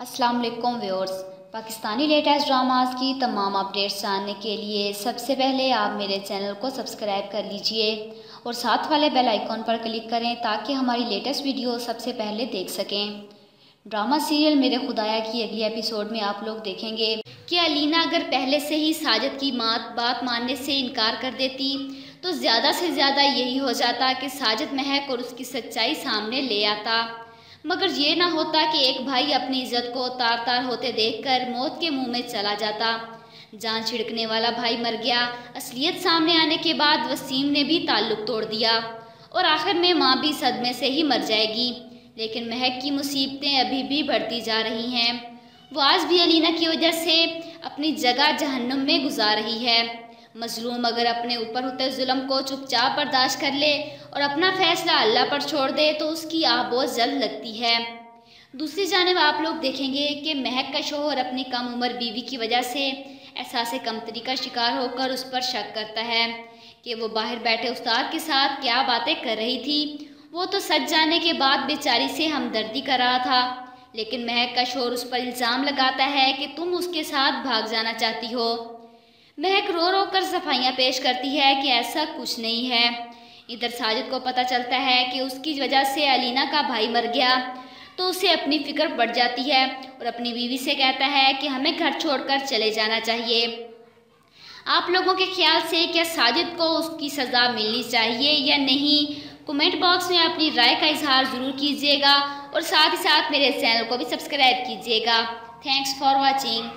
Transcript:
अस्सलाम वालेकुम viewers. Pakistani latest dramas की तमाम अपडेट्स जानने के लिए सबसे पहले आप मेरे चैनल को सब्सक्राइब कर लीजिए और साथ वाले बेल आइकॉन पर क्लिक करें ताकि हमारी लेटेस्ट वीडियो सबसे पहले देख सकें। ड्रामा सीरियल मेरे खुदाया की अगली एपिसोड में आप लोग देखेंगे कि अलीना अगर पहले से ही साजिद की बात मानने से इनकार कर देती तो ज़्यादा से ज़्यादा यही हो जाता कि साजिद महक और उसकी सच्चाई सामने ले आता, मगर ये ना होता कि एक भाई अपनी इज्जत को तार तार होते देखकर मौत के मुंह में चला जाता। जान छिड़कने वाला भाई मर गया। असलियत सामने आने के बाद वसीम ने भी ताल्लुक़ तोड़ दिया और आखिर में माँ भी सदमे से ही मर जाएगी। लेकिन महक की मुसीबतें अभी भी बढ़ती जा रही हैं। वो आज भी अलीना की वजह से अपनी जगह जहन्नुम में गुजार रही है। मजलूम अगर अपने ऊपर होते जुल्म को चुपचाप बर्दाश्त कर ले और अपना फैसला अल्लाह पर छोड़ दे तो उसकी आह बहुत जल्द लगती है। दूसरी जानिब आप लोग देखेंगे कि महक का शौहर अपनी कम उम्र बीवी की वजह से एहसास कमतरी का शिकार होकर उस पर शक करता है कि वो बाहर बैठे उस्ताद के साथ क्या बातें कर रही थी। वो तो सच जाने के बाद बेचारी से हमदर्दी कर रहा था, लेकिन महक का शौहर उस पर इल्ज़ाम लगाता है कि तुम उसके साथ भाग जाना चाहती हो। महक रो रो कर सफाइयाँ पेश करती है कि ऐसा कुछ नहीं है। इधर साजिद को पता चलता है कि उसकी वजह से अलीना का भाई मर गया तो उसे अपनी फ़िक्र बढ़ जाती है और अपनी बीवी से कहता है कि हमें घर छोड़कर चले जाना चाहिए। आप लोगों के ख्याल से क्या साजिद को उसकी सज़ा मिलनी चाहिए या नहीं? कमेंट बॉक्स में अपनी राय का इजहार ज़रूर कीजिएगा और साथ ही साथ मेरे चैनल को भी सब्सक्राइब कीजिएगा। Thanks for watching.